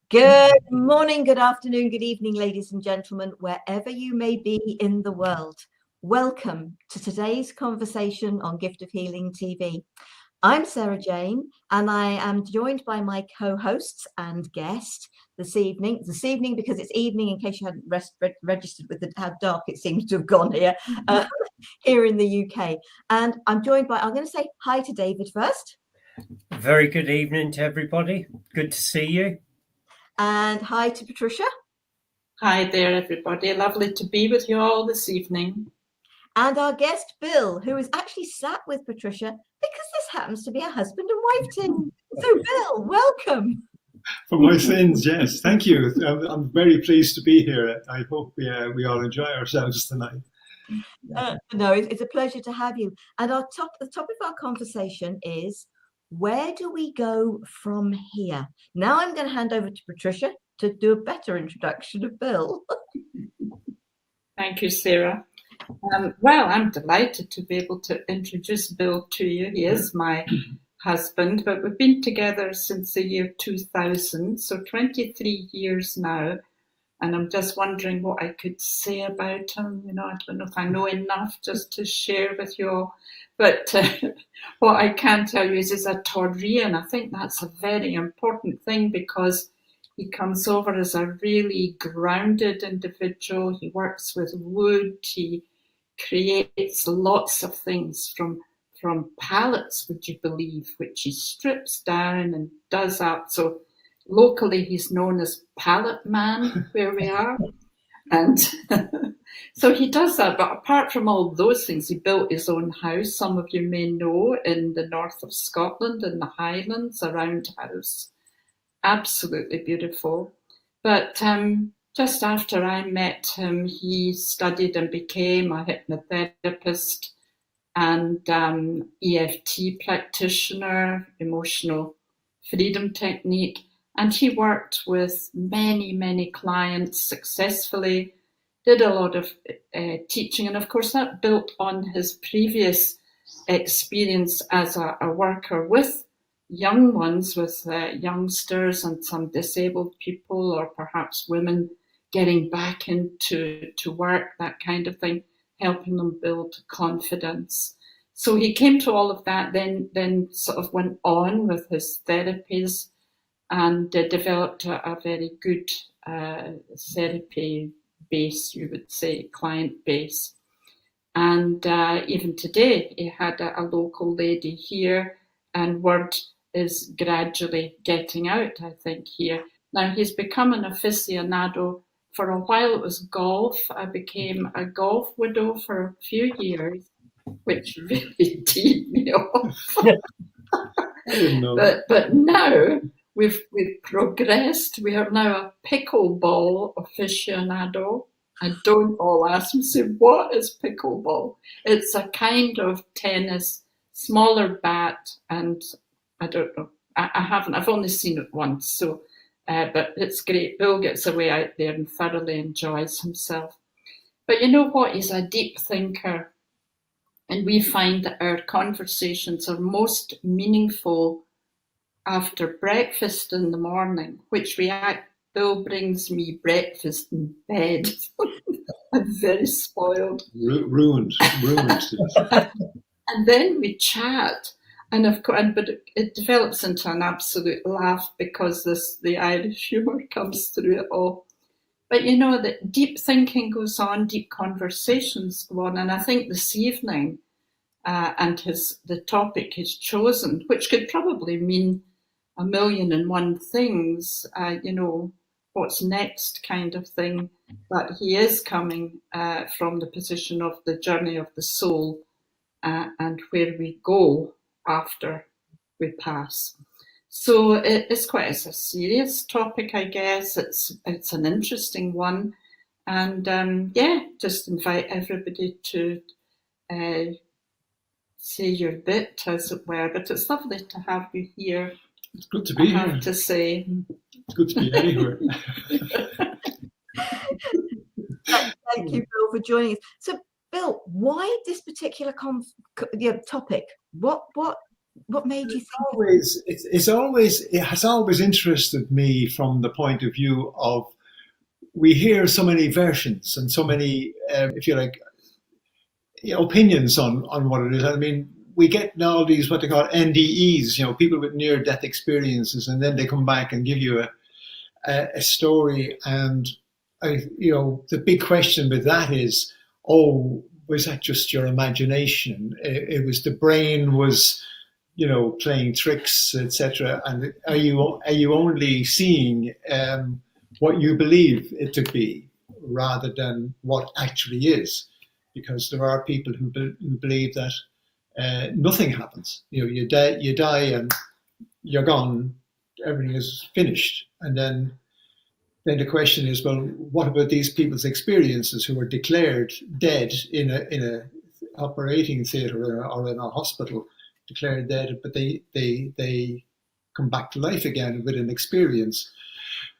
Good morning, good afternoon, good evening, ladies and gentlemen, wherever you may be in the world. Welcome to today's conversation on Gift of Healing TV. I'm Sarah Jane, and I am joined by my co-hosts and guest this evening because it's evening, in case you hadn't registered with how dark it seems to have gone here, here in the UK. And I'm joined by, I'm going to say hi to David first. Very good evening to everybody. Good to see you. And hi to Patricia. Hi there, everybody. Lovely to be with you all this evening. And our guest, Bill, who is actually sat with Patricia because this happens to be a husband and wife team. So, Bill, welcome. For my sins, yes. Thank you. I'm very pleased to be here. I hope we all enjoy ourselves tonight. No, it's a pleasure to have you. And the topic of our conversation is, where do we go from here? Now I'm going to hand over to Patricia to do a better introduction of Bill. Thank you, Sarah. Well, I'm delighted to be able to introduce Bill to you. He is my husband, but we've been together since the year 2000, so 23 years now. And I'm just wondering what I could say about him. You know, I don't know if I know enough just to share with you all. But what I can tell you is he's a Taurian. I think that's a very important thing because he comes over as a really grounded individual. He works with wood. He creates lots of things from pallets, would you believe, which he strips down and does up. So locally, he's known as Pallet Man, where we are. And so he does that. But apart from all those things, he built his own house. Some of you may know, in the north of Scotland, in the Highlands, a round house. Absolutely beautiful. But just after I met him, he studied and became a hypnotherapist and EFT practitioner, emotional freedom technique. And he worked with many, many clients successfully, did a lot of teaching. And of course, that built on his previous experience as a worker with young ones, with youngsters and some disabled people, or perhaps women getting back into work, that kind of thing, helping them build confidence. So he came to all of that, then sort of went on with his therapies and developed a very good therapy base, you would say, client base. And even today, he had a local lady here, and word is gradually getting out, I think, here. Now, he's become an aficionado. For a while, it was golf. I became a golf widow for a few years, which really teed me off. I didn't know that. But now we've progressed. We are now a pickleball aficionado. I don't all ask me, say, what is pickleball? It's a kind of tennis, smaller bat, and I don't know. I've only seen it once, so but it's great. Bill gets away out there and thoroughly enjoys himself. But you know what? He's a deep thinker, and we find that our conversations are most meaningful after breakfast in the morning, which Bill brings me breakfast in bed. I'm very spoiled. Ruined. And then we chat. And of course, but it develops into an absolute laugh because the Irish humour comes through it all. But you know, that deep thinking goes on, deep conversations go on. And I think this evening, and the topic he's chosen, which could probably mean 1,000,001 things, you know, what's next kind of thing. But he is coming from the position of the journey of the soul and where we go after we pass. So it's quite a serious topic, I guess. It's an interesting one. And just invite everybody to say your bit, as it were. But it's lovely to have you here. It's good to be here. I have to say. It's good to be anywhere. Thank you, Bill, for joining us. So, Bill, why this particular topic? What What made you think? It has always interested me from the point of view of, we hear so many versions and so many, if you like, opinions on what it is. I mean, we get now these what they call NDEs, people with near-death experiences, and then they come back and give you a story. And the big question with that is, oh, was that just your imagination? It was the brain was, playing tricks, etc. And are you only seeing what you believe it to be, rather than what actually is? Because there are people who believe that nothing happens. You die and you're gone. Everything is finished. And then the question is, well, what about these people's experiences who are declared dead in a operating theatre or in a hospital, declared dead, but they come back to life again with an experience?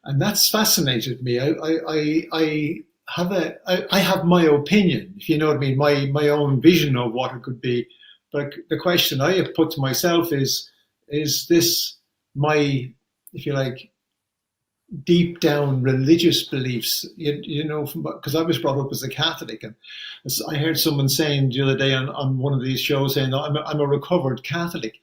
And that's fascinated me. I have my opinion, if you know what I mean, my own vision of what it could be. But the question I have put to myself is this my, if you like, deep down religious beliefs? Because I was brought up as a Catholic, and I heard someone saying the other day on one of these shows, saying, I'm a recovered Catholic,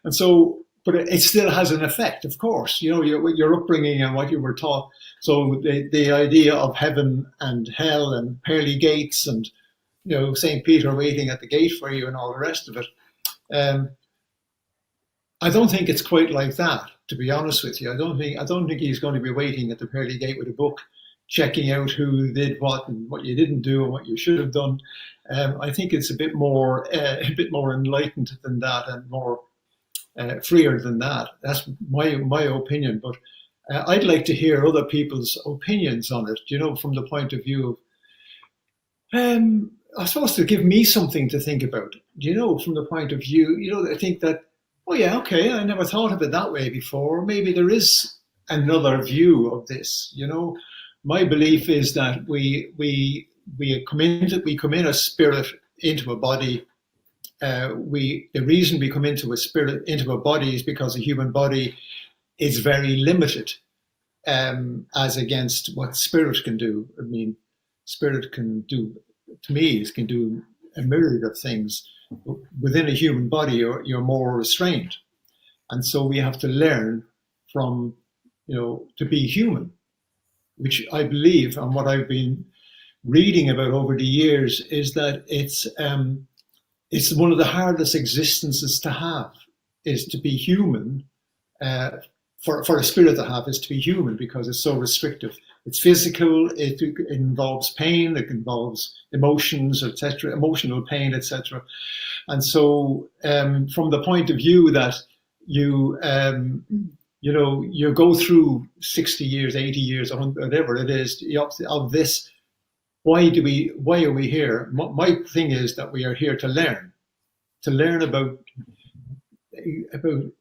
and so, but it still has an effect, of course, your upbringing and what you were taught. So the idea of heaven and hell and pearly gates and, St. Peter waiting at the gate for you and all the rest of it. I don't think it's quite like that, to be honest with you. I don't think he's going to be waiting at the pearly gate with a book, checking out who did what and what you didn't do and what you should have done. I think it's a bit more enlightened than that, and more freer than that. That's my opinion. But I'd like to hear other people's opinions on it. From the point of view of, I suppose, to give me something to think about. From the point of view, I think that, oh yeah, okay, I never thought of it that way before. Maybe there is another view of this. My belief is that we come in a spirit into a body. The reason we come into a body is because the human body is very limited as against what spirit can do. I mean, spirit can do, to me, it can do a myriad of things. Within a human body, you're more restrained, and so we have to learn from, to be human, which I believe, and what I've been reading about over the years, is that it's one of the hardest existences to have, is to be human. For a spirit to have is to be human, because it's so restrictive. It's physical. It involves pain. It involves emotions, etc., emotional pain, etc. And so, from the point of view that you go through 60 years, 80 years, 100, whatever it is, of this, why are we here? My thing is that we are here to learn about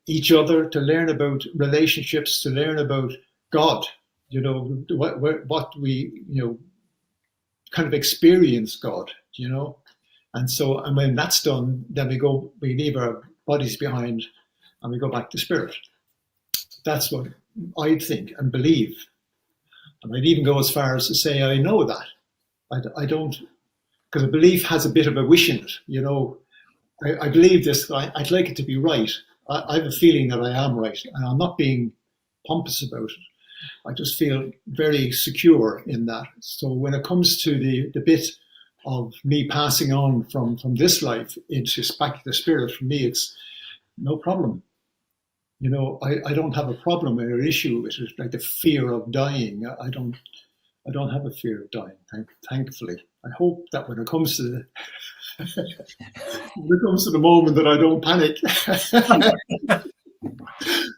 each other, to learn about relationships, to learn about God. What we kind of experience God. And so, and when that's done, then we leave our bodies behind, and we go back to spirit. That's what I think and believe. And I'd even go as far as to say I know that. I don't, because a belief has a bit of a wish in it. I believe this. I'd like it to be right. I have a feeling that I am right, and I'm not being pompous about it. I just feel very secure in that. So when it comes to the bit of me passing on from this life into back to the spirit, for me, it's no problem. I don't have a problem or issue with it, like the fear of dying. I don't have a fear of dying, thankfully. I hope that when it comes to the moment, that I don't panic.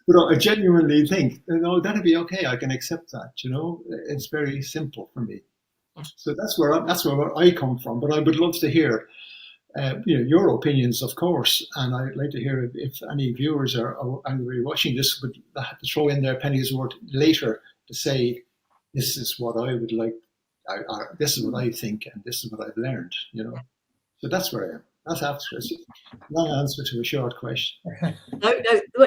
But I genuinely think, that'll be okay. I can accept that. It's very simple for me. So that's where I come from. But I would love to hear, your opinions, of course. And I'd like to hear if any viewers are anybody watching this would have to throw in their penny's worth later to say, this is what I would like, this is what I think, and this is what I've learned. So that's where I am. That's absolutely long answer to a short question.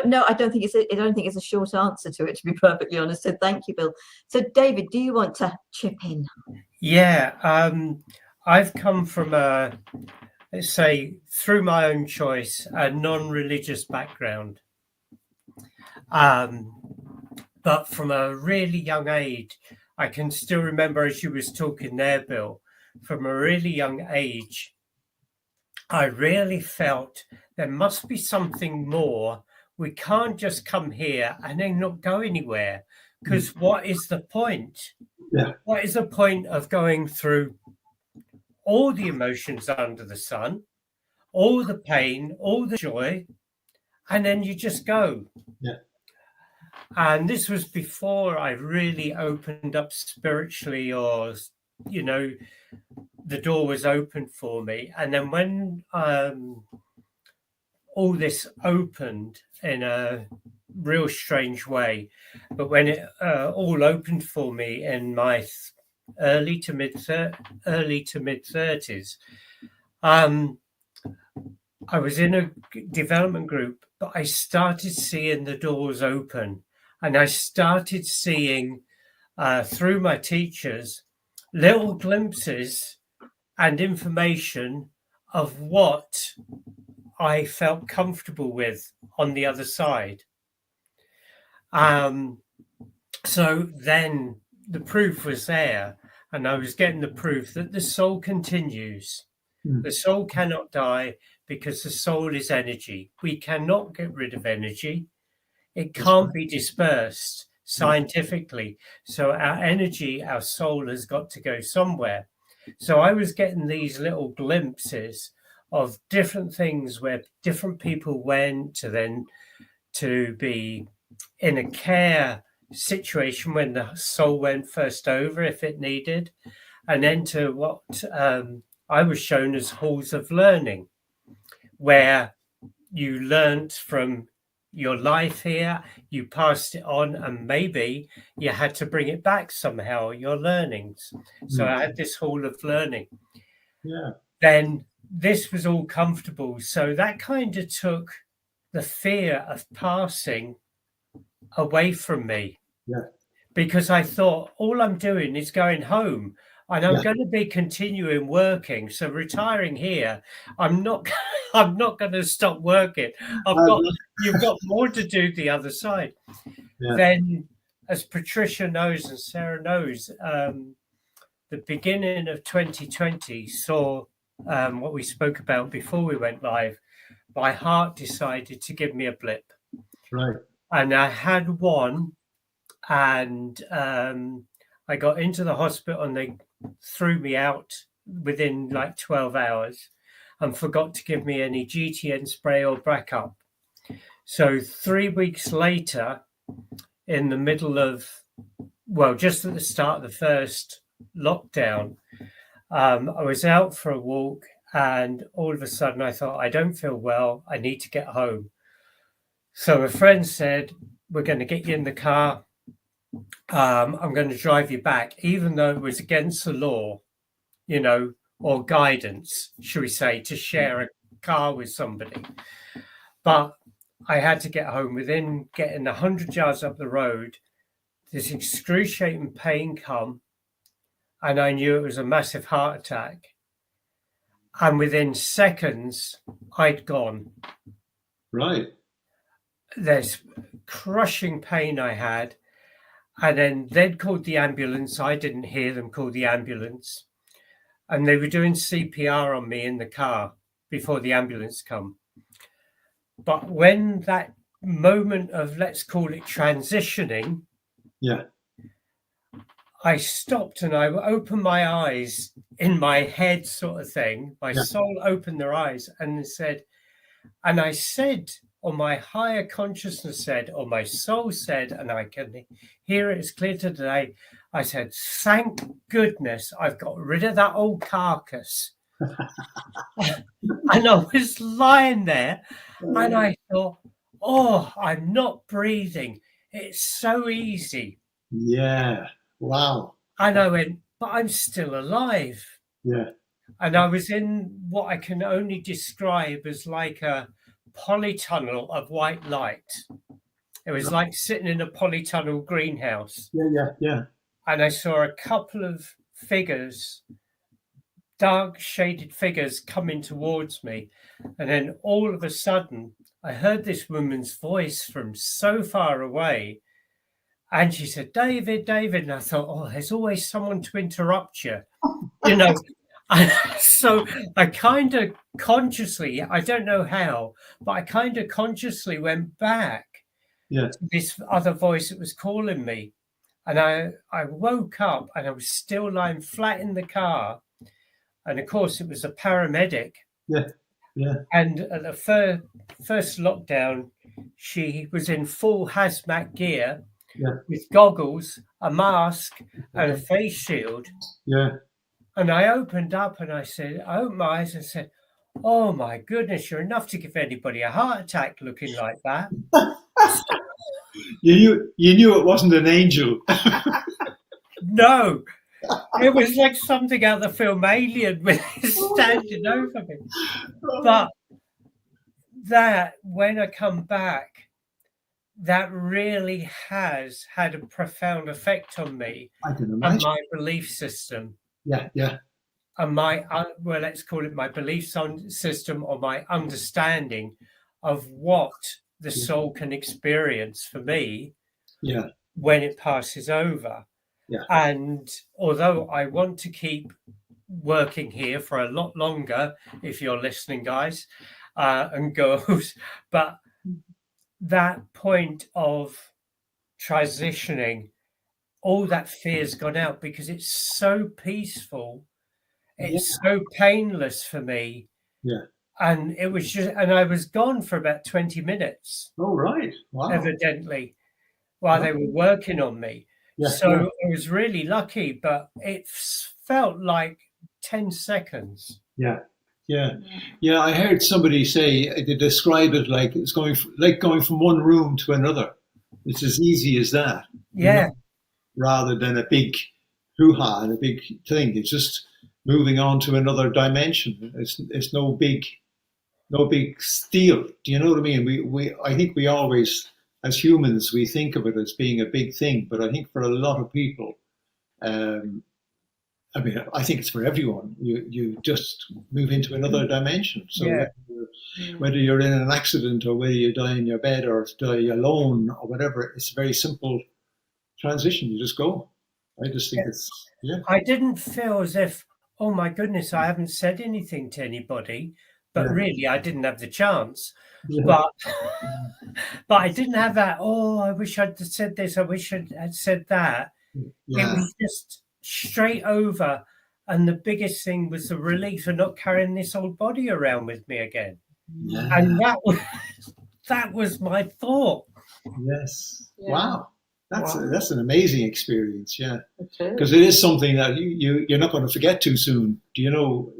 No, I don't think it's a short answer to it, to be perfectly honest. So thank you, Bill. So David, do you want to chip in? Yeah, I've come from let's say, through my own choice, a non-religious background. But from a really young age, I can still remember, as you was talking there, Bill, from a really young age, I really felt there must be something more. We can't just come here and then not go anywhere, because what is the point? Yeah. What is the point of going through all the emotions under the sun, all the pain, all the joy, and then you just go? Yeah. And this was before I really opened up spiritually, or, you know, the door was open for me. And then when all this opened in a real strange way, but when it all opened for me in my early to mid 30s, I was in a development group, but I started seeing the doors open, and I started seeing through my teachers little glimpses and information of what I felt comfortable with on the other side. So then the proof was there, and I was getting the proof that the soul continues. The soul cannot die, because the soul is energy. We cannot get rid of energy. It can't be dispersed scientifically. So our energy, our soul, has got to go somewhere. So I was getting these little glimpses of different things where different people went to be in a care situation when the soul went first over, if it needed, and then to what I was shown as halls of learning, where you learnt from your life here, you passed it on, and maybe you had to bring it back somehow, your learnings. So I had this hall of learning. Yeah. Then this was all comfortable. So that kind of took the fear of passing away from me. Yeah. Because I thought all I'm doing is going home, and I'm going to be continuing working. So retiring here, I'm not going to stop working. You've got more to do the other side. Yeah. Then, as Patricia knows and Sara knows, the beginning of 2020 saw what we spoke about before we went live. My heart decided to give me a blip. Right. And I had one. And I got into the hospital, and they threw me out within like 12 hours and forgot to give me any GTN spray or backup. So 3 weeks later, in the middle of, well, just at the start of the first lockdown, I was out for a walk, and all of a sudden I thought, I don't feel well, I need to get home. So a friend said, we're going to get you in the car. I'm going to drive you back, even though it was against the law, you know, or guidance, should we say, to share a car with somebody. But I had to get home. Within getting 100 yards up the road, this excruciating pain come, and I knew it was a massive heart attack. And within seconds, I'd gone. Right. There's crushing pain I had. And then they'd called the ambulance. I didn't hear them call the ambulance. And they were doing CPR on me in the car before the ambulance come. But when that moment of, let's call it transitioning, I stopped and I opened my eyes in my head, sort of thing. My soul opened their eyes and said, and I said, or my higher consciousness said, or my soul said, and I can hear it as clear today, I said, thank goodness I've got rid of that old carcass. And I was lying there, and I thought, oh, I'm not breathing. It's so easy. Yeah. Wow. And I went, but I'm still alive. Yeah. and I was in what I can only describe as like a polytunnel of white light. It was like sitting in a polytunnel greenhouse. Yeah. And I saw a couple of figures, dark shaded figures, coming towards me. And then all of a sudden, I heard this woman's voice from so far away. And she said, David, David. And I thought, oh, there's always someone to interrupt you, you know. So I kind of consciously, I don't know how, but I kind of consciously went back to this other voice that was calling me. And I woke up and I was still lying flat in the car. And of course, it was a paramedic. Yeah. And at the first lockdown, she was in full hazmat gear with goggles, a mask, and a face shield. Yeah. And I opened up and I opened my eyes and said, oh my goodness, you're enough to give anybody a heart attack looking like that. You knew it wasn't an angel. No, it was like something out of the film Alien with standing over me. But that, when I come back, that really has had a profound effect on me I can and imagine. my belief system. Yeah. And my, well, let's call it my belief system or my understanding of what the soul can experience for me when it passes over. Yeah. And although I want to keep working here for a lot longer, if you're listening, guys and girls, but that point of transitioning, all that fear's gone out because it's so peaceful. It's so painless for me. Yeah. And it was just, and I was gone for about 20 minutes. Oh, right. Wow. Evidently, while they were working on me. So I was really lucky, but it felt like 10 seconds. Yeah. I heard somebody say they describe it like it's going from one room to another. It's as easy as that. Yeah. Rather than a big hoo-ha and a big thing. It's just moving on to another dimension. It's no big deal. Do you know what I mean? I think we always, as humans, we think of it as being a big thing, but I think for a lot of people, I think it's for everyone. You just move into another dimension. So whether you're in an accident or whether you die in your bed or die alone or whatever, it's a very simple transition. You just go. I just think I didn't feel as if, oh my goodness, I haven't said anything to anybody, but really I didn't have the chance. But I didn't have that, oh, I wish I'd said this, I wish I'd said that. It was just straight over. And the biggest thing was the relief of not carrying this old body around with me again. And that was my thought. Yes. Wow. That's an amazing experience, because it is something that you're not going to forget too soon. Do you know?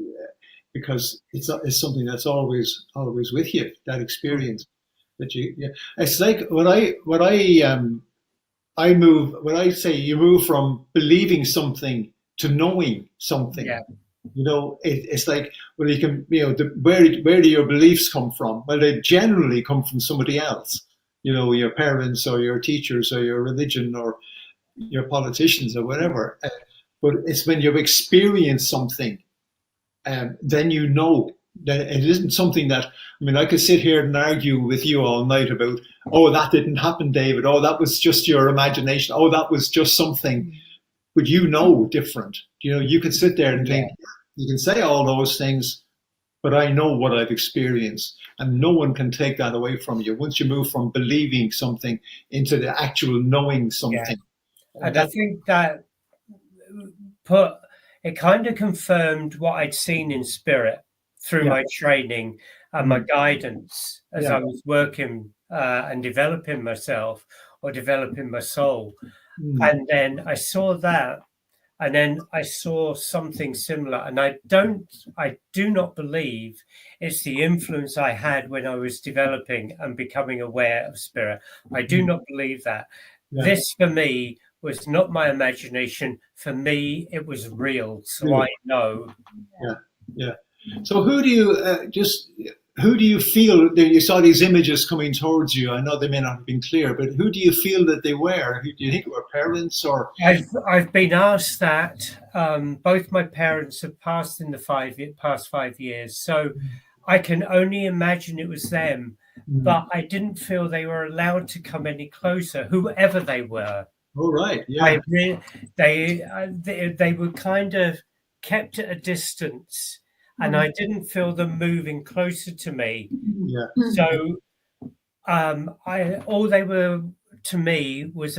Because it's something that's always with you. That experience that it's like when I say you move from believing something to knowing something. Yeah. You know, it's like, well, you can, where do your beliefs come from? Well, they generally come from somebody else. You know, your parents or your teachers or your religion or your politicians or whatever. But it's when you experience something, then you know that it isn't something that, I could sit here and argue with you all night about, oh, that didn't happen, David. Oh, that was just your imagination. Oh, that was just something. But different. You can sit there and think, you can say all those things, but I know what I've experienced, and no one can take that away from you once you move from believing something into the actual knowing something. Yeah. And I think that it kind of confirmed what I'd seen in spirit through my training and my guidance as I was working and developing myself or developing my soul. And then I saw that. And then I saw something similar, and I do not believe it's the influence I had when I was developing and becoming aware of spirit. I do not believe that. This for me was not my imagination. For me, it was real. So I know Yeah. So who do you feel that you saw these images coming towards you? I know they may not have been clear, but who do you feel that they were? Who, do you think it were parents or? I've been asked that. Both my parents have passed in the past 5 years, so I can only imagine it was them. But I didn't feel they were allowed to come any closer, whoever they were. Oh, right. Yeah. They were kind of kept at a distance, and I didn't feel them moving closer to me. Yeah. So, all they were to me was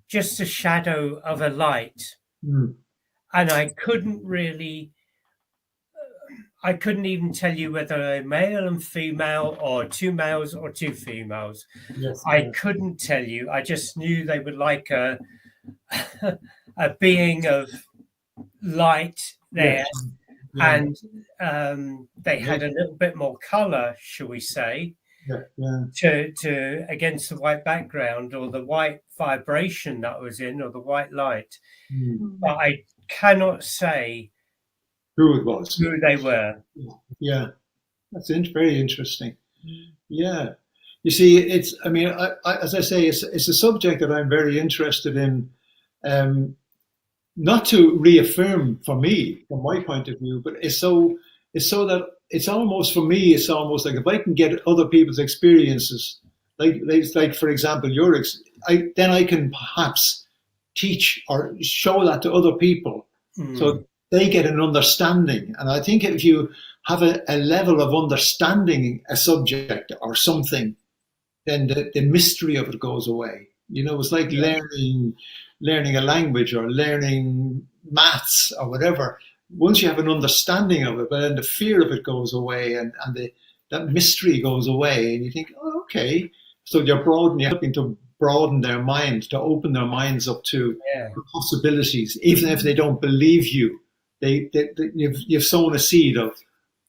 just a shadow of a light, and I couldn't even tell you whether they're male and female or two males or two females. Yes. I couldn't tell you. I just knew they were like a being of light there. Yes. Yeah. And they had a little bit more color, shall we say, to against the white background or the white vibration that was in, or the white light. But I cannot say who it was, who they were. Yeah, that's very interesting. Yeah, you see, it's. I mean, as I say, it's a subject that I'm very interested in. Not to reaffirm for me, from my point of view, but it's so that it's almost, for me, it's almost like if I can get other people's experiences, like for example, then I can perhaps teach or show that to other people, so they get an understanding. And I think if you have a level of understanding a subject or something, then the mystery of it goes away. You know, it's like learning a language or learning maths or whatever. Once you have an understanding of it, but then the fear of it goes away, and that mystery goes away, and you think, oh, okay. So you're helping to broaden their mind, to open their minds up to possibilities, even if they don't believe you. You've sown a seed of.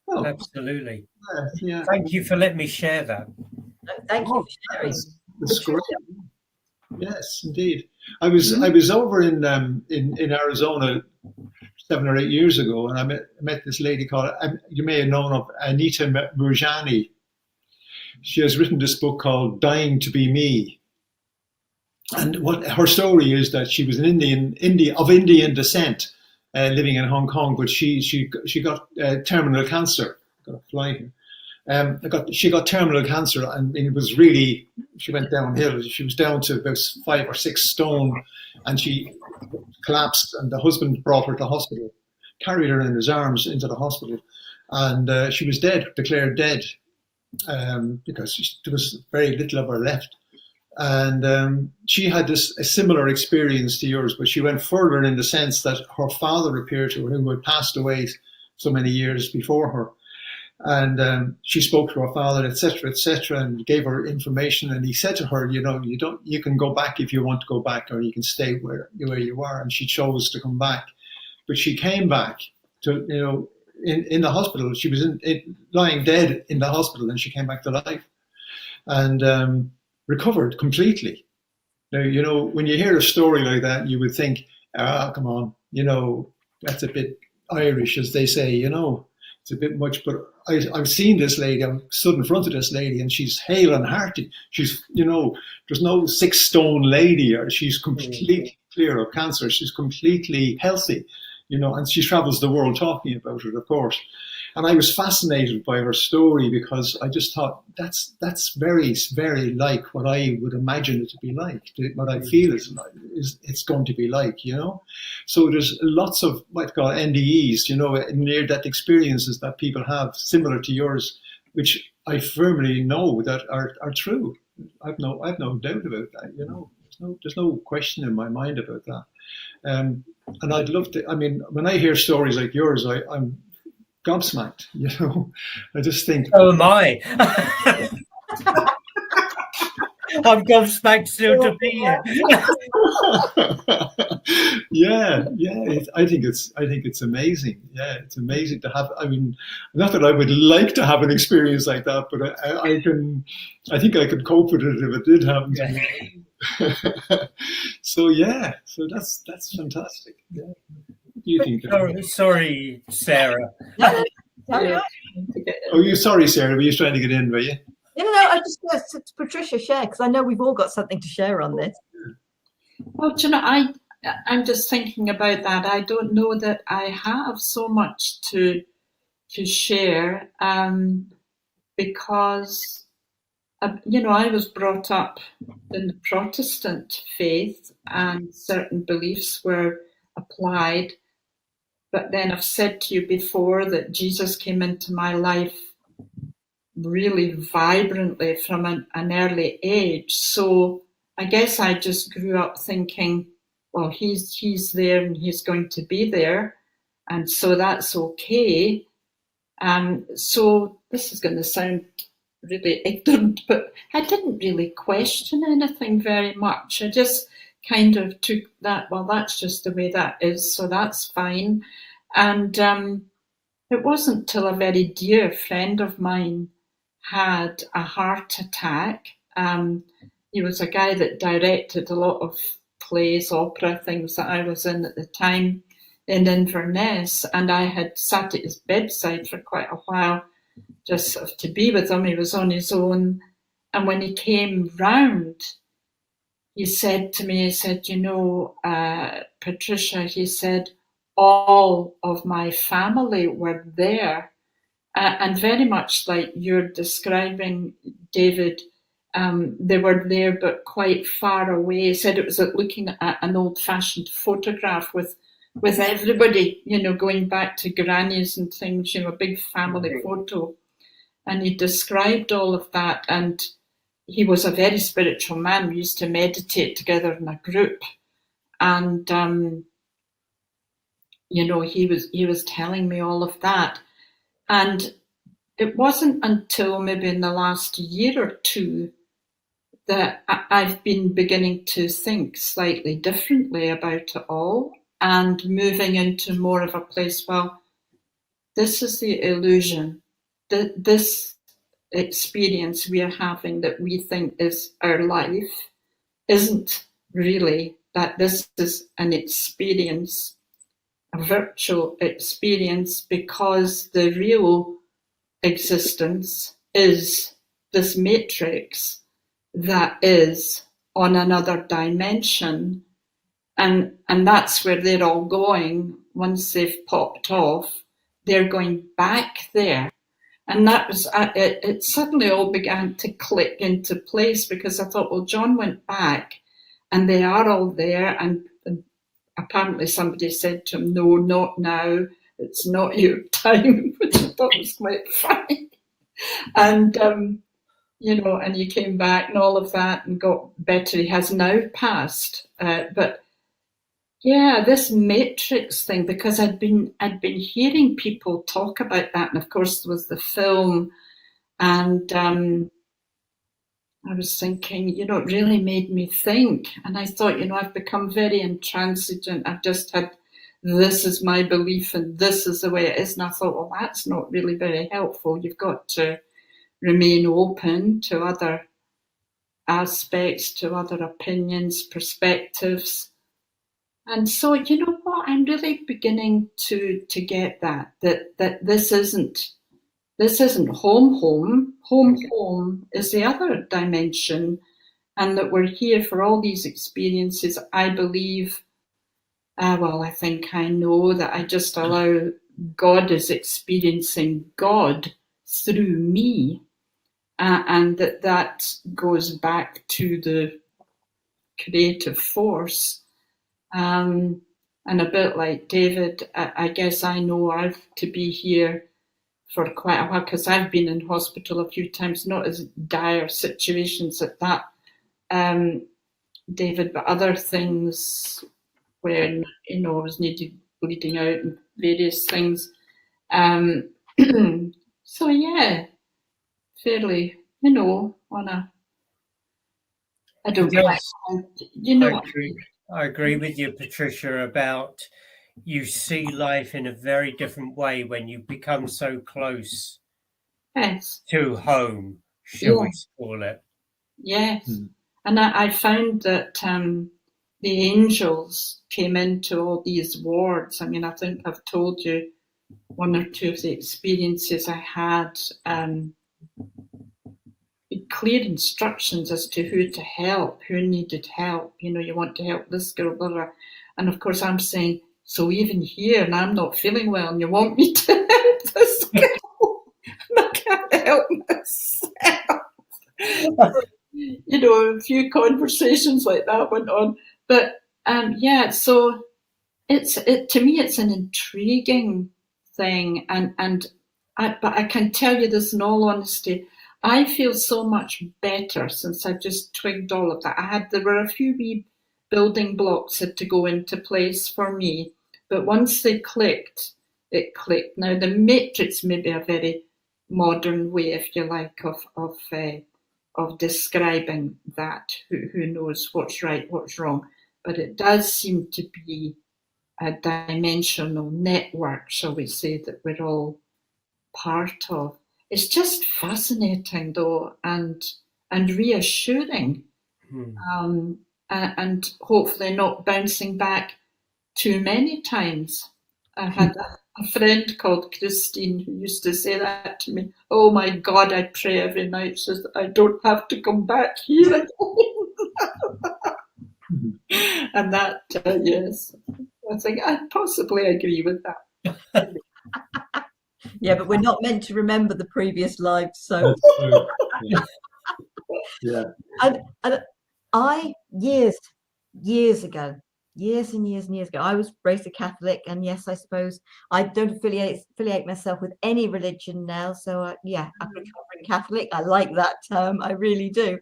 Oh, absolutely. Yeah. Thank you for letting me share that. Thank you for sharing. That's great. Yes, indeed. I was over in Arizona 7 or 8 years ago, and I met this lady called, you may have known of, Anita Murjani. She has written this book called Dying to Be Me. And what her story is, that she was of Indian descent, living in Hong Kong, but she got terminal cancer. Got a fly here. She got terminal cancer, and it was really, she went downhill. She was down to about 5 or 6 stone, and she collapsed, and the husband brought her to hospital, carried her in his arms into the hospital, and she was dead, declared dead, because there was very little of her left. And she had a similar experience to yours, but she went further in the sense that her father appeared to her, who had passed away so many years before her. And she spoke to her father, etc., and gave her information. And he said to her, you can go back if you want to go back, or you can stay where you are. And she chose to come back, but she came back to, in the hospital. She was lying dead in the hospital, and she came back to life, and recovered completely. Now, when you hear a story like that, you would think, come on, that's a bit Irish, as they say, it's a bit much. But I've seen this lady. I'm stood in front of this lady, and she's hale and hearty. She's, there's no 6 stone lady, or she's completely clear of cancer. She's completely healthy, and she travels the world talking about it, of course. And I was fascinated by her story, because I just thought that's very, very like what I would imagine it to be like, what I feel it's going to be like, So there's lots of what I call NDEs, near-death experiences that people have similar to yours, which I firmly know that are true. I've no doubt about that. There's no question in my mind about that. And I'd love to. I mean, when I hear stories like yours, I'm gobsmacked, I just think. Oh my! I'm gobsmacked still to be here. Yeah. I think it's amazing. Yeah, it's amazing to have. I mean, not that I would like to have an experience like that, but I think I could cope with it if it did happen to me. So that's fantastic. Yeah. You think Sorry, Sarah. No, carry on. Oh, you sorry, Sarah, were you trying to get in, were you? No, I just let Patricia share, because I know we've all got something to share on this. Well, do you know, I'm just thinking about that. I don't know that I have so much to share, because I was brought up in the Protestant faith, and certain beliefs were applied. But then I've said to you before that Jesus came into my life really vibrantly from an early age. So I guess I just grew up thinking, well, he's there and he's going to be there, and so that's okay. So this is going to sound really ignorant, but I didn't really question anything very much. I just kind of took that, well, that's just the way that is, so that's fine. And it wasn't till a very dear friend of mine had a heart attack. He was a guy that directed a lot of plays, opera, things that I was in at the time in Inverness, and I had sat at his bedside for quite a while, just sort of to be with him. He was on his own, and when he came round, he said to me, he said, Patricia, he said, all of my family were there. And very much like you're describing, David, they were there but quite far away. He said it was like looking at an old-fashioned photograph with everybody, going back to grannies and things, a big family photo. And he described all of that, and he was a very spiritual man. We used to meditate together in a group, and he was telling me all of that. And it wasn't until maybe in the last year or two that I've been beginning to think slightly differently about it all, and moving into more of a place, well, this is the illusion, that this experience we are having that we think is our life isn't really, that this is an experience, a virtual experience, because the real existence is this matrix that is on another dimension, and that's where they're all going. Once they've popped off, they're going back there. And that was it suddenly all began to click into place, because I thought, well, John went back and they are all there, and apparently somebody said to him, no, not now, it's not your time, which I thought was quite funny. And, and he came back and all of that and got better. He has now passed. But yeah, this matrix thing, because I'd been hearing people talk about that. And of course there was the film, and I was thinking, it really made me think. And I thought, I've become very intransigent. I've just had, this is my belief and this is the way it is. And I thought, well, that's not really very helpful. You've got to remain open to other aspects, to other opinions, perspectives. And so, you know what? I'm really beginning to get that this isn't home. Home is the other dimension, and that we're here for all these experiences. I believe, I think I know that I just allow God is experiencing God through me, and that goes back to the creative force. And a bit like David, I guess I know I've to be here for quite a while, because I've been in hospital a few times, not as dire situations at that, David, but other things when, I was bleeding out and various things. So yeah, fairly, on a, I don't know. I agree with you, Patricia, about you see life in a very different way when you become so close to home, shall we call it. Yes. And I found that the angels came into all these wards. I mean, I think I've told you one or two of the experiences I had. Clear instructions as to who to help, who needed help. You know, you want to help this girl, blah, blah. And of course, I'm saying, so even here, and I'm not feeling well, and you want me to help this girl, and I can't help myself. You know, a few conversations like that went on. But yeah, so to me, it's an intriguing thing, but I can tell you this in all honesty. I feel so much better since I've just twigged all of that. There were a few wee building blocks had to go into place for me, but once they clicked, it clicked. Now the matrix may be a very modern way, if you like, of describing that. Who knows what's right, what's wrong? But it does seem to be a dimensional network, shall we say, that we're all part of. It's just fascinating, though, and reassuring, and hopefully not bouncing back too many times. I had a friend called Christine who used to say that to me. Oh my God, I pray every night so that I don't have to come back here again. And that, yes, I think I possibly agree with that. Yeah, but we're not meant to remember the previous lives, so. Yeah. And I years ago, years and years ago, I was raised a Catholic, and yes, I suppose I don't affiliate myself with any religion now. So yeah, I'm a recovering Catholic. I like that term, I really do.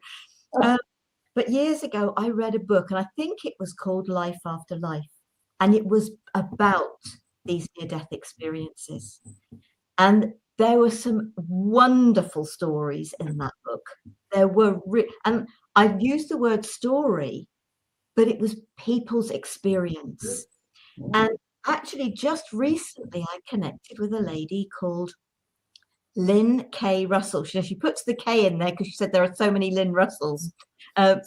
But years ago, I read a book, and I think it was called Life After Life, and it was about these near-death experiences. And there were some wonderful stories in that book. There were, and I've used the word story, but it was people's experience. And actually, just recently, I connected with a lady called Lynn K. Russell. She puts the K in there because she said there are so many Lynn Russells.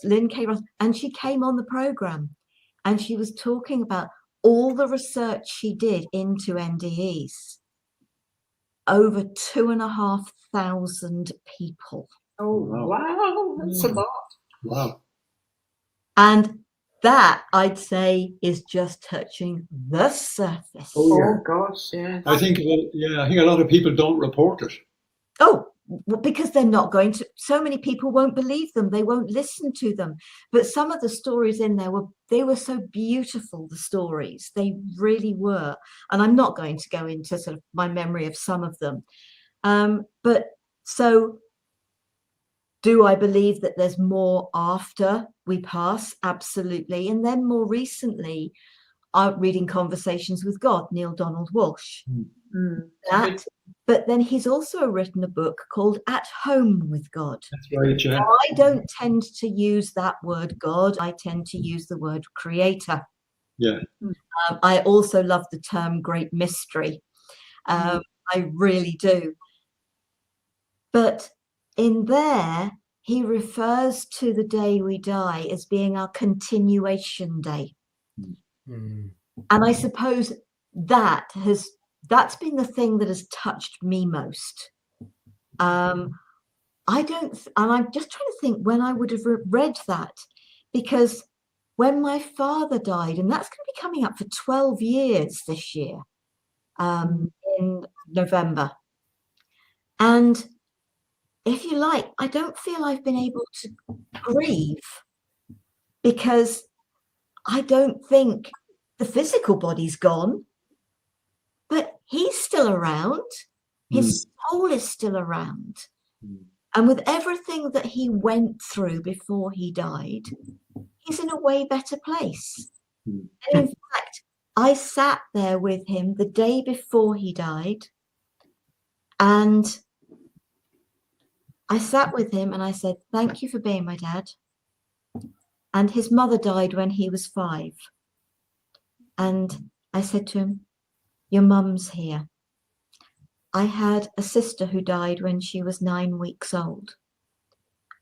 Lynn K. Russell, and she came on the program, and she was talking about all the research she did into NDEs. Over 2,500 people. Oh, wow, that's a lot. Wow. And that, I'd say, is just touching the surface. Oh gosh, yeah. I think a lot of people don't report it. Oh, well, because they're not going to. So many people won't believe them. They won't listen to them. But some of the stories in there were so beautiful. The stories, they really were. And I'm not going to go into sort of my memory of some of them. But so, do I believe that there's more after we pass? Absolutely. And then more recently, I'm reading Conversations with God, Neil Donald Walsh. But then he's also written a book called At Home with God. That's right, yeah. I don't tend to use that word God. I tend to use the word creator. Yeah. I also love the term great mystery. I really do. But in there, he refers to the day we die as being our continuation day. And I suppose that's been the thing that has touched me most. And I'm just trying to think when I would have read that, because when my father died, and that's going to be coming up for 12 years this year, in November. And if you like, I don't feel I've been able to grieve, because I don't think the physical body's gone, but he's still around. His soul is still around. And with everything that he went through before he died, he's in a way better place. And in fact, I sat there with him the day before he died, and I sat with him and I said, thank you for being my dad. And his mother died when he was 5. And I said to him, your mum's here. I had a sister who died when she was 9 weeks old.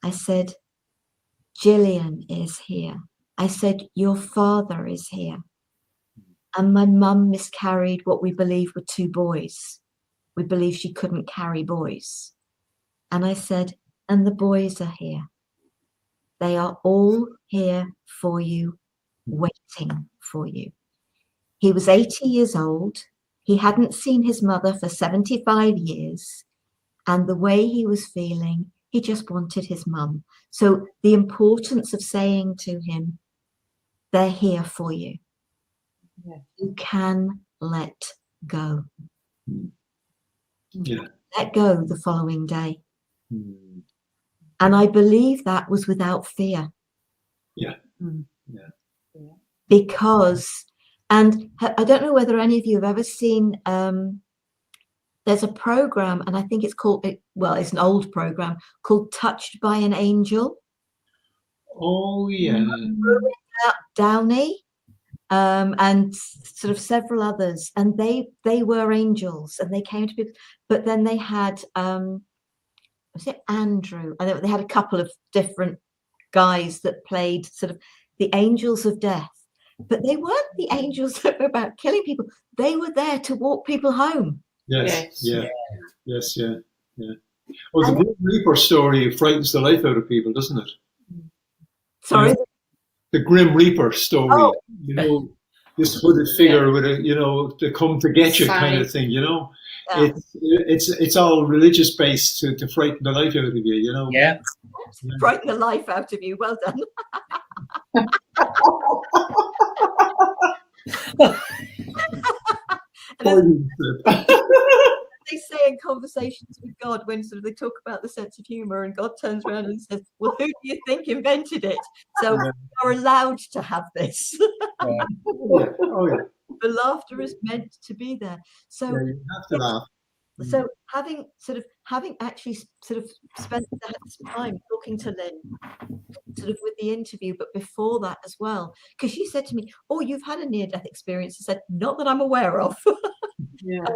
I said, Gillian is here. I said, your father is here. And my mum miscarried what we believe were 2 boys. We believe she couldn't carry boys. And I said, and the boys are here. They are all here for you, waiting for you. He was 80 years old. He hadn't seen his mother for 75 years. And the way he was feeling, he just wanted his mum. So the importance of saying to him, they're here for you. Yeah. You can let go. Yeah. Let go the following day. Mm. And I believe that was without fear. Yeah. Mm. Yeah. Yeah. Because, and I don't know whether any of you have ever seen, there's a program, and I think it's called, it's an old program called Touched by an Angel. Oh, yeah. Downey, and sort of several others, and they were angels, and they came to people, but then they had, was it Andrew? I know they had a couple of different guys that played sort of the angels of death, but they weren't the angels that were about killing people. They were there to walk people home. Yes. Yes. Yeah. Yes. Yeah. Yeah. Well, the Grim Reaper story frightens the life out of people, doesn't it? Sorry. You know, the Grim Reaper story. Oh. You know, this hooded figure with a, you know, to come to get you kind of thing. You know, Yeah. it's all religious based to frighten the life out of you. You know. Yeah. Frighten the life out of you. Well done. And they say in Conversations with God, when sort of they talk about the sense of humor, and God turns around and says, well, who do you think invented it? So you're allowed to have this. Yeah. Oh yeah. The laughter is meant to be there. So Yeah, you have to laugh. so having actually sort of spent that time talking to Lynn, sort of with the interview, but before that as well, because she said to me, oh, you've had a near-death experience. I said, not that I'm aware of. Yeah.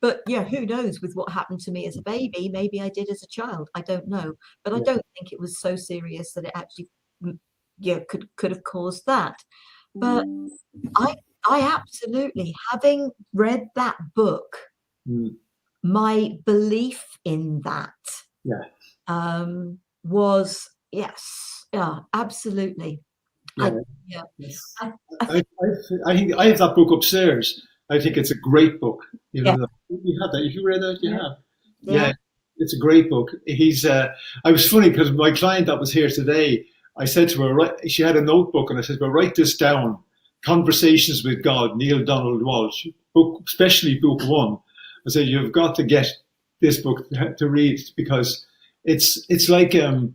But yeah, who knows with what happened to me as a baby? Maybe I did as a child. I don't know. But I Yeah. don't think it was so serious that it actually could have caused that. But I absolutely, having read that book, my belief in that was, yes, yeah, absolutely. Yeah. Yes. I think I have that book upstairs. I think it's a great book. You know, you have that. If you read that, you have. Yeah, it's a great book. I was funny because my client that was here today, I said to her, she had a notebook, and I said, well, write this down. Conversations with God, Neil Donald Walsh, book, especially book 1. I said, you've got to get this book to read, because it's like the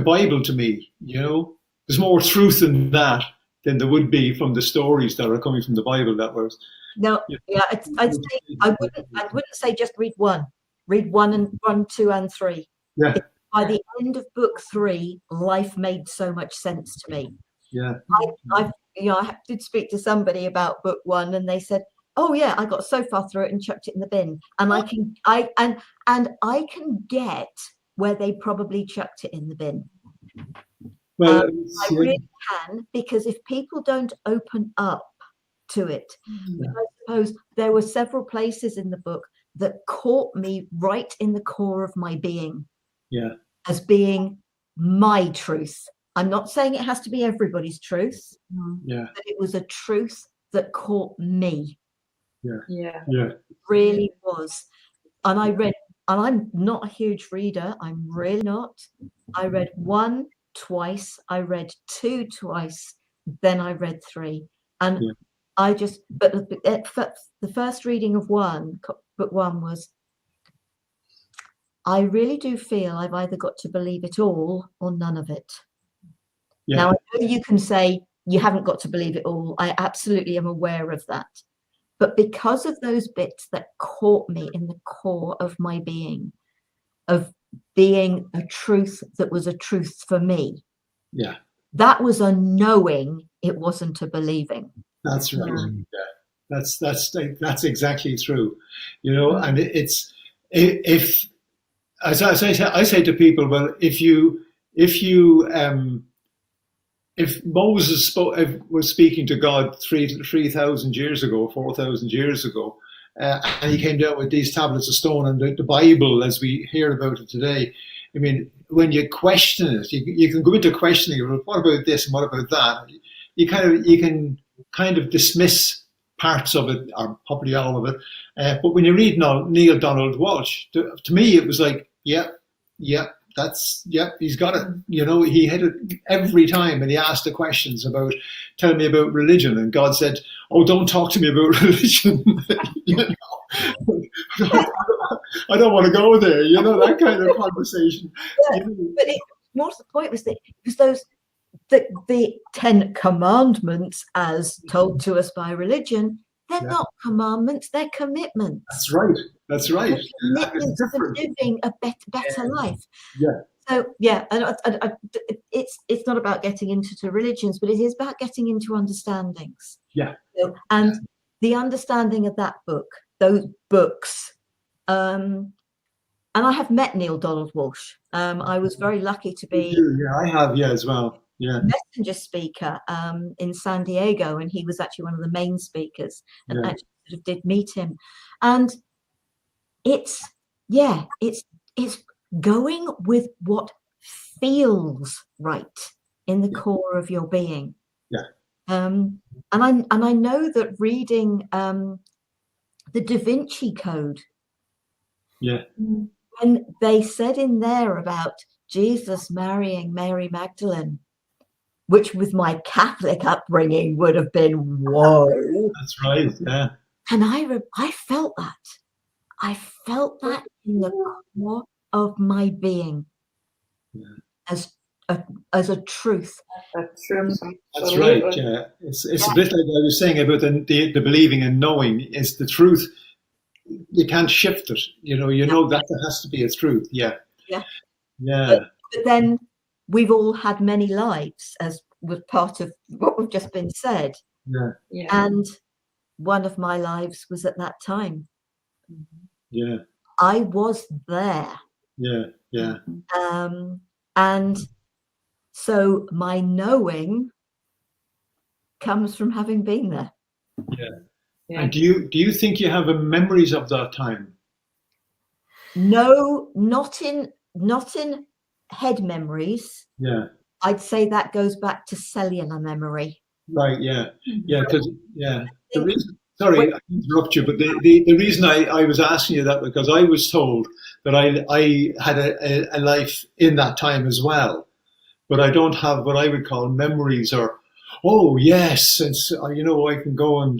Bible to me. You know, there's more truth in that than there would be from the stories that are coming from the Bible. That was I'd say I wouldn't say just read 1. Read 1, 2, and 3. Yeah. By the end of book 3, life made so much sense to me. Yeah. I did speak to somebody about book 1, and they said, oh yeah, I got so far through it and chucked it in the bin. And I can get where they probably chucked it in the bin. Well, I really can, because if people don't open up to it, I suppose there were several places in the book that caught me right in the core of my being, as being my truth. I'm not saying it has to be everybody's truth, but it was a truth that caught me. It really was. And I read, and I'm not a huge reader, I'm really not. I read 1 twice, I read 2 twice, then I read 3. And I just, but the first reading of book 1 was, I really do feel I've either got to believe it all or none of it. Now, I know you can say you haven't got to believe it all. I absolutely am aware of that. But because of those bits that caught me in the core of my being, of being a truth that was a truth for me, that was a knowing, it wasn't a believing. That's right. That's exactly true. You know, and it's, if as I say to people, well, if you if Moses was speaking to God 3,000 years ago, 4,000 years ago, and he came down with these tablets of stone and the Bible as we hear about it today, I mean, when you question it, you can go into questioning. What about this and what about that? You can kind of dismiss parts of it, or probably all of it. But when you read Neil Donald Walsh, to me it was like, yeah, he's got it. You know, he hit it every time, and he asked the questions about, tell me about religion, and God said, oh, don't talk to me about religion. You know? I don't want to go there. You know, that kind of conversation. Yeah, you know? but more to the point was that it was those the 10 commandments as told to us by religion. They're not commandments; they're commitments. That's right. That's right. Commitments to living a better life. Yeah. So yeah, and it's not about getting into religions, but it is about getting into understandings. Yeah. So, and the understanding of that book, those books, and I have met Neil Donald Walsh. I was very lucky to be. Yeah, I have. Yeah, as well. Yeah. Messenger speaker in San Diego, and he was actually one of the main speakers, and actually sort of did meet him. And it's going with what feels right in the core of your being. Yeah. And I know that reading the Da Vinci Code. Yeah. When they said in there about Jesus marrying Mary Magdalene, which with my Catholic upbringing would have been whoa. That's right. Yeah. And I felt that. I felt that in the core of my being, as a truth. That's true. That's right. Yeah. It's a bit like I was saying about the believing and knowing is the truth. You can't shift it. You know that there has to be a truth. Yeah. Yeah. Yeah. But then we've all had many lives, as was part of what we've just been said. Yeah. And one of my lives was at that time. Yeah. I was there. Yeah. Yeah. And so my knowing comes from having been there. Yeah. And do you think you have memories of that time? No, not in head memories. Yeah. I'd say that goes back to cellular memory. Right. Yeah. Yeah. Because the reason. Sorry, I interrupt you, but the reason I was asking you that because I was told that I had a life in that time as well, but I don't have what I would call memories or, oh yes, it's I can go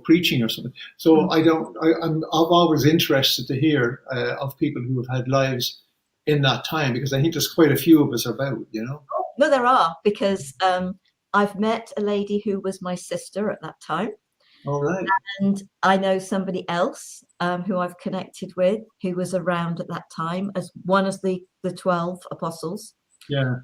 preaching or something. So I'm always interested to hear of people who have had lives in that time because I think there's quite a few of us about, No, there are, because I've met a lady who was my sister at that time. All right. And I know somebody else who I've connected with who was around at that time as one of the 12 apostles. Yeah.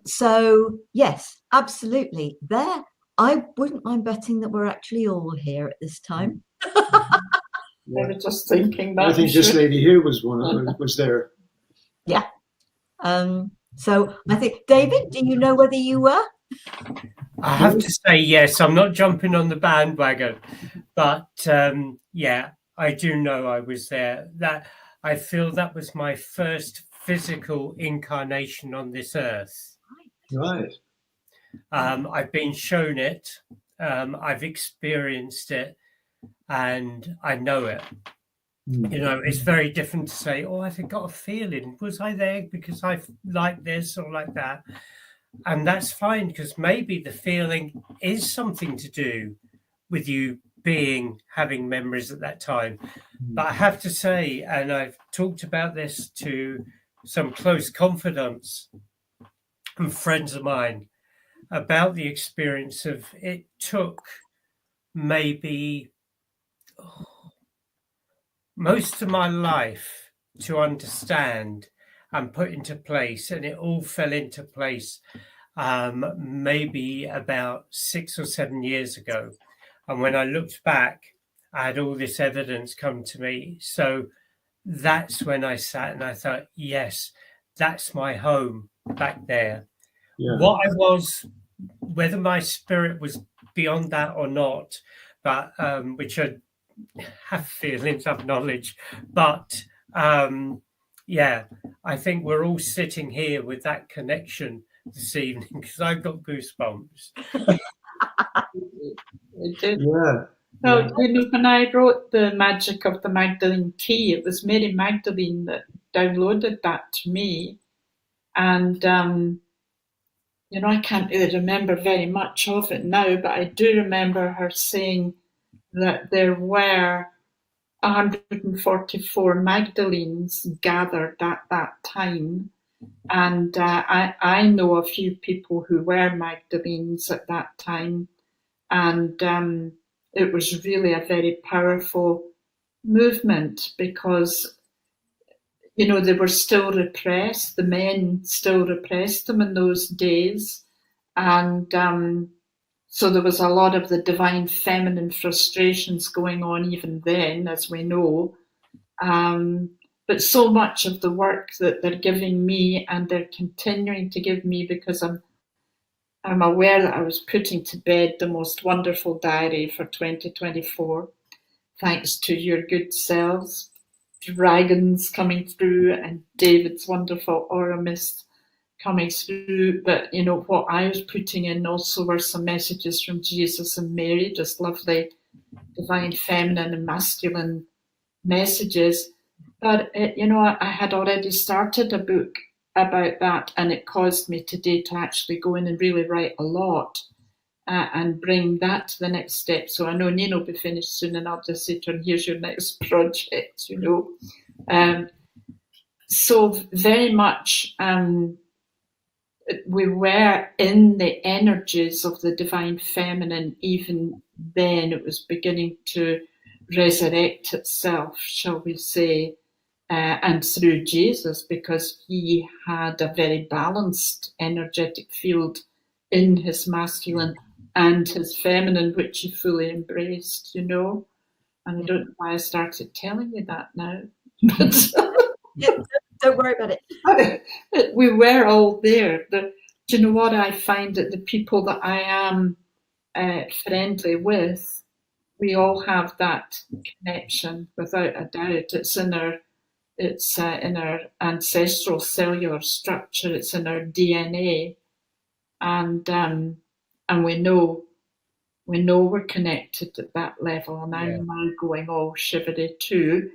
So yes, absolutely. There, I wouldn't mind betting that we're actually all here at this time. I was just thinking that. I think this lady here was there. Yeah. So I think, David, do you know whether you were? I have to say yes. I'm not jumping on the bandwagon, but I do know I was there. That I feel that was my first physical incarnation on this earth. Right. I've been shown it. I've experienced it, and I know it. It's very different to say, oh, I've got a feeling. Was I there because I like this or like that? And that's fine, because maybe the feeling is something to do with you having memories at that time. But I have to say, and I've talked about this to some close confidants and friends of mine about the experience of it took maybe most of my life to understand and put into place, and it all fell into place maybe about 6 or 7 years ago. And when I looked back, I had all this evidence come to me. So that's when I sat and I thought, yes, that's my home back there. Yeah. What I was, whether my spirit was beyond that or not, but which I have feelings, have knowledge, but yeah, I think we're all sitting here with that connection this evening because I've got goosebumps. It did. Yeah. No, when I wrote The Magic of the Magdalene Key, it was Mary Magdalene that downloaded that to me. And, I can't really remember very much of it now, but I do remember her saying that there were 144 Magdalenes gathered at that time. And I know a few people who were Magdalenes at that time. And it was really a very powerful movement because, they were still repressed. The men still repressed them in those days. And so there was a lot of the divine feminine frustrations going on even then, as we know. But so much of the work that they're giving me and they're continuing to give me, because I'm aware that I was putting to bed the most wonderful diary for 2024, thanks to your good selves, dragons coming through and David's wonderful aura mist coming through. But, what I was putting in also were some messages from Jesus and Mary, just lovely divine feminine and masculine messages. But, I had already started a book about that, and it caused me today to actually go in and really write a lot and bring that to the next step. So I know Nina will be finished soon, and I'll just say to her, here's your next project, So very much we were in the energies of the divine feminine. Even then it was beginning to resurrect itself, shall we say, and through Jesus, because he had a very balanced energetic field in his masculine and his feminine, which he fully embraced, And I don't know why I started telling you that now. Don't worry about it. We were all there. Do you know what I find, that the people that I am friendly with, we all have that connection without a doubt. It's in our ancestral cellular structure. It's in our DNA, and we know we're connected at that level. And I'm now going all shivery too,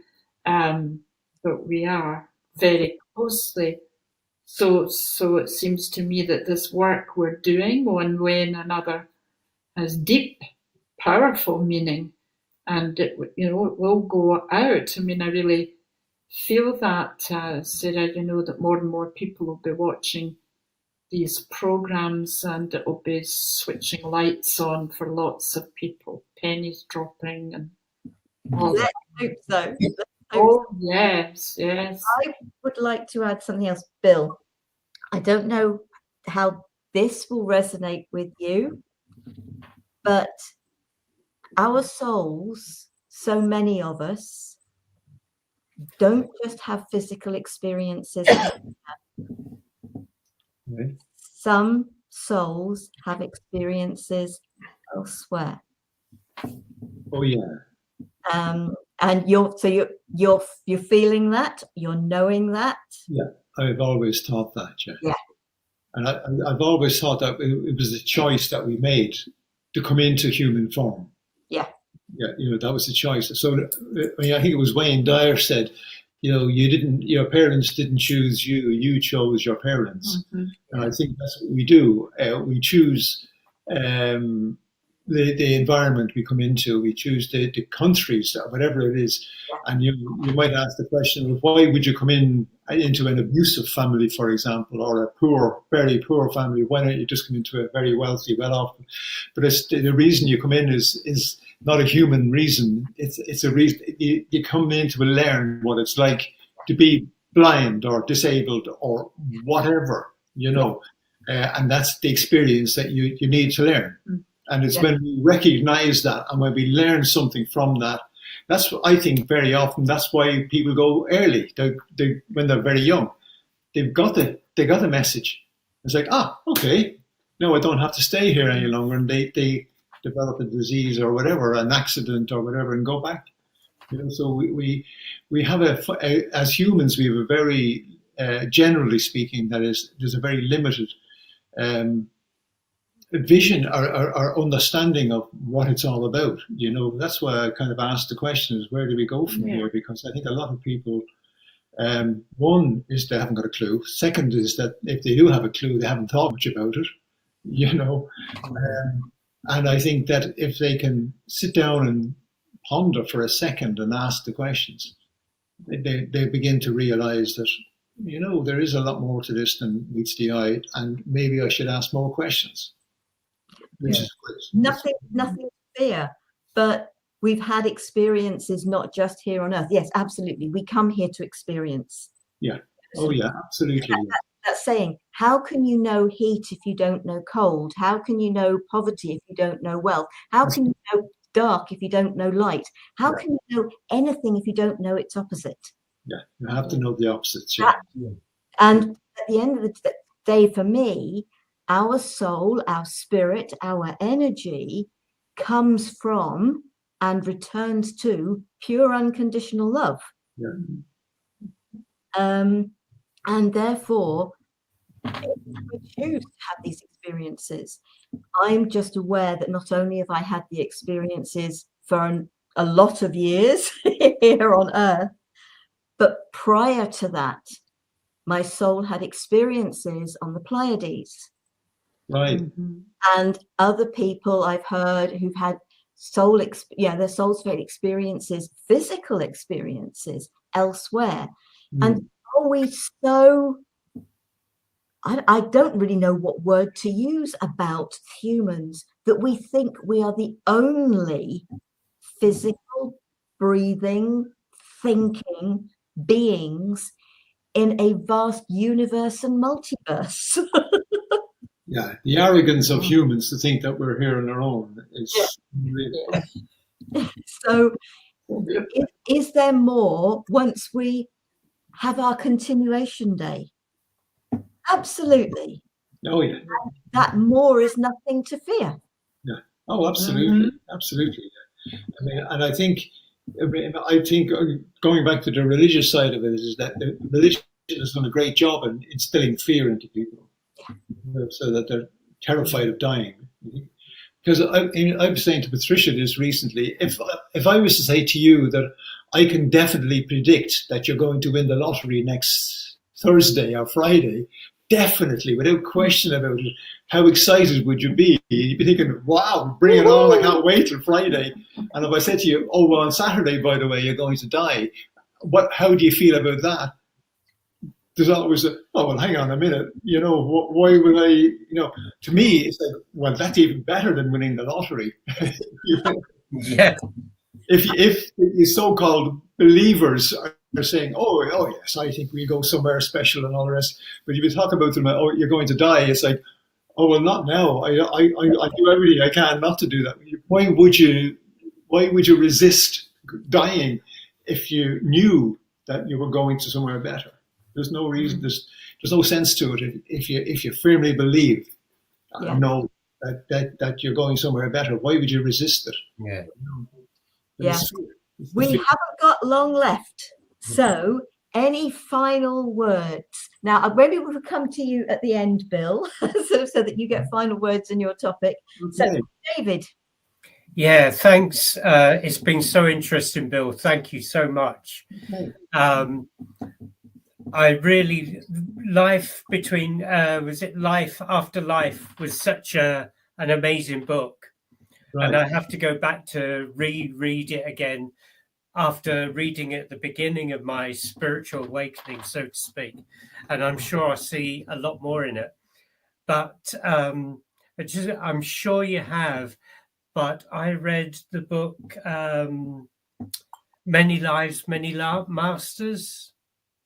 but we are very closely. So it seems to me that this work we're doing, one way and another, has deep, powerful meaning, and it will go out. I mean, I really feel that, Sarah, that more and more people will be watching these programs, and it will be switching lights on for lots of people, pennies dropping, and all that. Let's hope so. Oh, yes. I would like to add something else, Bill. I don't know how this will resonate with you, but our souls, so many of us, don't just have physical experiences. Right. Some souls have experiences elsewhere. Oh yeah. And you're feeling that, you're knowing that. Yeah, I've always thought that. Yeah. And I've always thought that it was a choice that we made to come into human form. Yeah. Yeah, that was a choice. So I think it was Wayne Dyer said, your parents didn't choose you, you chose your parents. Mm-hmm. And I think that's what we do. We choose the environment we come into, we choose the countries, whatever it is. And you might ask the question, well, why would you come into an abusive family, for example, or a poor, very poor family? Why don't you just come into a very wealthy, well-off? But the reason you come in is not a human reason. It's a reason you come in to learn what it's like to be blind or disabled or whatever, and that's the experience that you need to learn. And it's when we recognize that and when we learn something from that, that's what I think very often, that's why people go early. When they're very young, they got the message. It's like, okay, no, I don't have to stay here any longer. And they develop a disease or whatever, an accident or whatever, and go back. So we have as humans, we have a very, generally speaking, there's a very limited vision or understanding of what it's all about. That's why I kind of asked the question: is where do we go from here? Because I think a lot of people, one is they haven't got a clue. Second is that if they do have a clue, they haven't thought much about it. And I think that if they can sit down and ponder for a second and ask the questions, they begin to realize that, there is a lot more to this than meets the eye, and maybe I should ask more questions. Which is nothing to fear, but we've had experiences not just here on Earth. Yes, absolutely. We come here to experience. Yeah. Oh, yeah, absolutely. That's saying, how can you know heat if you don't know cold? How can you know poverty if you don't know wealth? How can you know dark if you don't know light? How can you know anything if you don't know its opposite? Yeah, you have to know the opposites. Yeah. And at the end of the day, for me, our soul, our spirit, our energy comes from and returns to pure unconditional love. Yeah. And therefore, we choose to have these experiences. I'm just aware that not only have I had the experiences for a lot of years here on Earth, but prior to that, my soul had experiences on the Pleiades. Right. And other people I've heard who've had their souls had experiences, physical experiences elsewhere. And are we so, I don't really know what word to use about humans, that we think we are the only physical, breathing, thinking beings in a vast universe and multiverse. Yeah, the arrogance of humans to think that we're here on our own is really... So is there more once we have our continuation day? Absolutely. Oh, yeah. That more is nothing to fear. Yeah. Oh, absolutely. Absolutely. I mean, and I think going back to the religious side of it is that the religion has done a great job in instilling fear into people, so that they're terrified of dying. Because I was saying to Patricia this recently, if I was to say to you that I can definitely predict that you're going to win the lottery next Thursday or Friday, definitely, without question about it, how excited would you be? You'd be thinking, wow, bring it on, I can't wait till Friday. And if I said to you, oh, well, on Saturday, by the way, you're going to die, how do you feel about that? There's always hang on a minute, why would I, to me, it's like, well, that's even better than winning the lottery. Yeah. If the so-called believers are saying, oh yes, I think we go somewhere special and all the rest, but if you talk about them, oh, you're going to die, it's like, oh, well, not now. I do everything I can not to do that. Why would you resist dying if you knew that you were going to somewhere better? There's no reason. There's no sense to it if you firmly believe and know that you're going somewhere better. Why would you resist it? Yeah. Yeah. We haven't got long left. So, any final words? Now, maybe we'll come to you at the end, Bill, so that you get final words in your topic. Okay. So, David. Yeah, thanks. It's been so interesting, Bill. Thank you so much. Okay. I really, Life Between, was it Life After Life was such an amazing book. Right. And I have to go back to reread it again after reading it at the beginning of my spiritual awakening, so to speak. And I'm sure I'll see a lot more in it. But I'm sure you have. But I read the book Many Lives, Many Masters.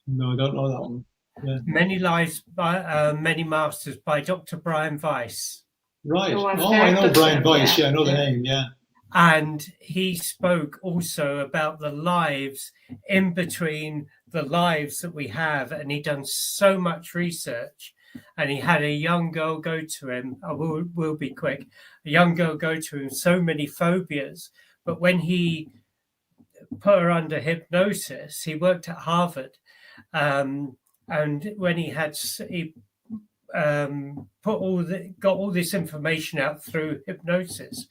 No, I don't know that one. Yeah. Many Lives, Many Masters by Dr. Brian Weiss. Right. I know Brian Weiss. Yeah, I know the name. Yeah. And he spoke also about the lives in between the lives that we have. And he'd done so much research. and he had a young girl go to him. I will be quick. A young girl go to him, so many phobias, but when he put her under hypnosis, he worked at Harvard, and when he got all this information out through hypnosis.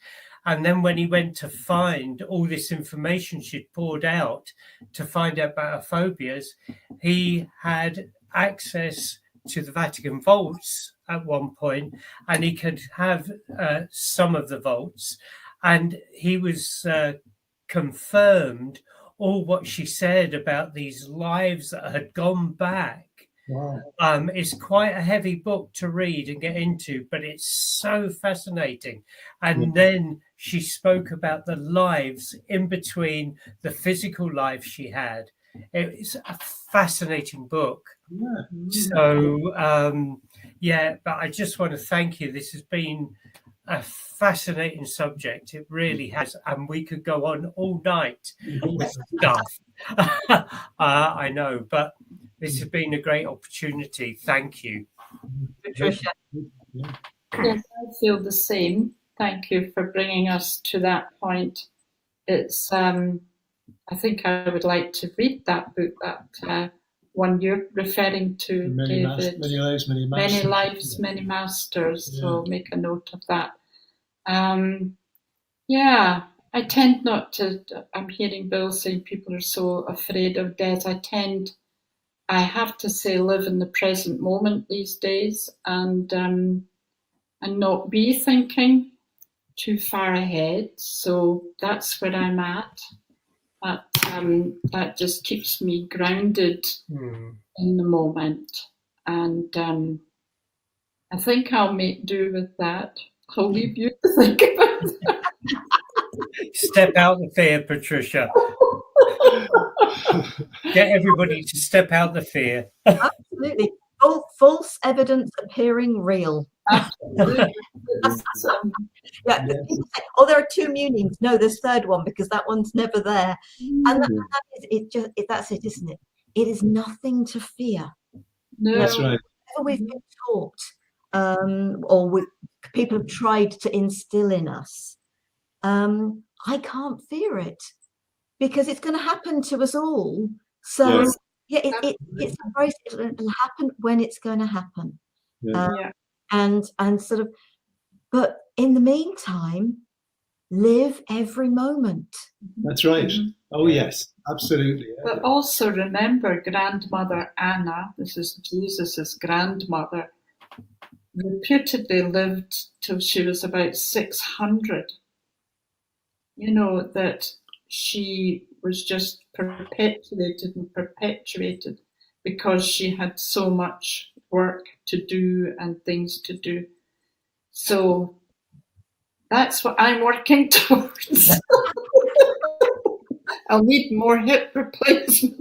And then when he went to find all this information she'd poured out to find out about her phobias, he had access to the Vatican vaults at one point, and he could have some of the vaults. And he was confirmed all what she said about these lives that had gone back. Wow. It's quite a heavy book to read and get into, but it's so fascinating. And then she spoke about the lives in between the physical life she had. It's a fascinating book. So, but I just want to thank you. This has been a fascinating subject. It really has. And we could go on all night with stuff. I know, but this has been a great opportunity. Thank you. Patricia. Yes, I feel the same. Thank you for bringing us to that point. It's, I think I would like to read that book, that one you're referring to, David. Many lives, many masters. Many lives, many masters. Yeah. So make a note of that. I tend not to. I'm hearing Bill saying people are so afraid of death. I have to say, live in the present moment these days, and not be thinking too far ahead. So that's where I'm at. That just keeps me grounded in the moment, and I think I'll make do with that. I'll leave you to think about it. Step out the fear, Patricia. Get everybody to step out the fear. Absolutely. False evidence appearing real. Absolutely. People say, oh, there are two meanings. No, there's third one because that one's never there. And that's it, isn't it? It is nothing to fear. No. That's right. Whatever we've been taught, people have tried to instill in us, I can't fear it because it's going to happen to us all. So it's a process. It'll happen when it's going to happen. And sort of, but in the meantime, live every moment. That's right. Oh yes, absolutely. But also remember, grandmother Anna, this is Jesus's grandmother, reputedly lived till she was about 600. You know, that she was just perpetuated and perpetuated because she had so much work to do and things to do. So that's what I'm working towards. I'll need more hip replacement.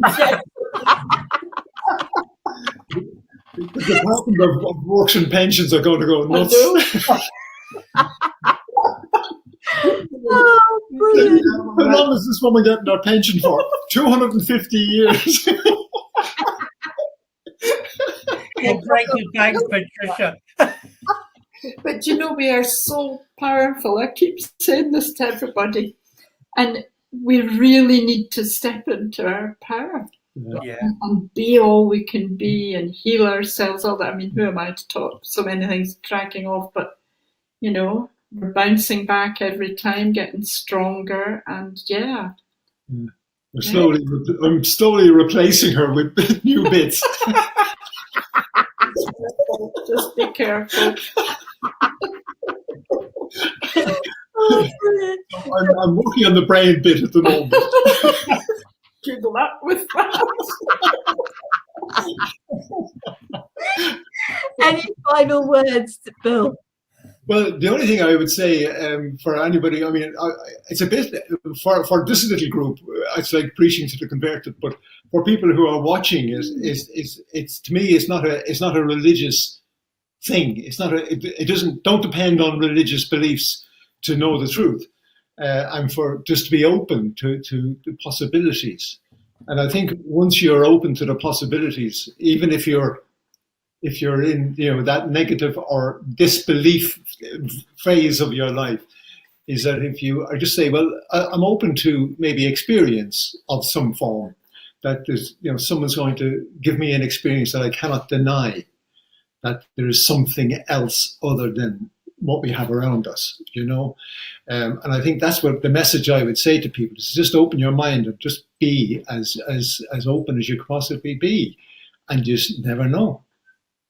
The Department of Works and Pensions are going to go nuts. Oh, brilliant. How long is this woman getting her pension for? 250 years. You'll break your back, Patricia. But you know, we are so powerful. I keep saying this to everybody. And we really need to step into our power. And be all we can be and heal ourselves, all that. I mean, who am I to talk? So many things tracking off, but you know, we're bouncing back every time, getting stronger, and I'm slowly replacing her with new bits. Just be careful. I'm working on the brain bit at the moment. Good luck with that. Any final words, Bill? Well, the only thing I would say for anybody, I mean, it's a bit for this little group. It's like preaching to the converted, but for people who are watching, it's to me, it's not a religious thing. It's not don't depend on religious beliefs to know the truth, and for just to be open to the possibilities. And I think once you're open to the possibilities, even if you're if you're in, that negative or disbelief phase of your life, is that if you are just say, well, I'm open to maybe experience of some form, that there's, someone's going to give me an experience that I cannot deny, that there is something else other than what we have around us, and I think that's what the message I would say to people is: just open your mind and just be as open as you could possibly be, and just never know.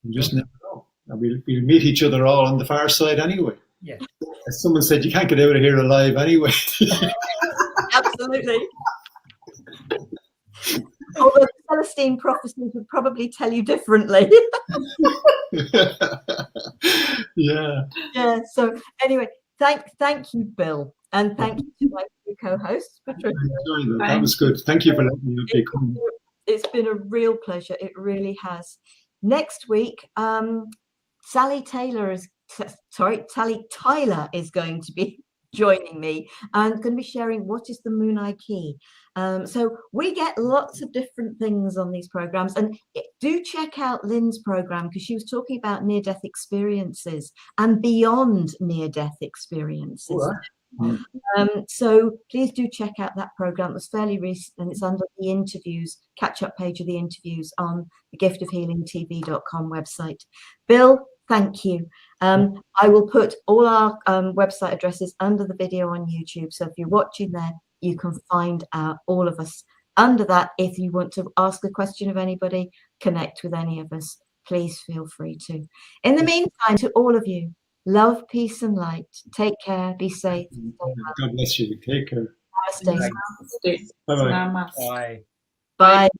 You just never know. And we'll meet each other all on the far side anyway. Yeah. As someone said, you can't get out of here alive anyway. Absolutely. Although the Celestine prophecies would probably tell you differently. Yeah. Yeah. So anyway, thank you, Bill, and thank you to my two co-hosts, Patricia. That was good. Thank you for letting me be. It's been a real pleasure. It really has. Next week, Sally Tyler is going to be joining me and going to be sharing what is the Moon Eye Key. So we get lots of different things on these programs, and do check out Lynn's program, because she was talking about near-death experiences and beyond near-death experiences. So please do check out that program. It was fairly recent, and it's under the interviews, catch-up page of the interviews on the giftofhealingtv.com website. Bill, thank you. I will put all our website addresses under the video on YouTube, so if you're watching there, you can find all of us under that. If you want to ask a question of anybody, connect with any of us, please feel free to. In the meantime, to all of you, love, peace and light. Take care, be safe. God bless you. Take care. Namaste. Namaste. Bye-bye. Namaste. Bye. Bye.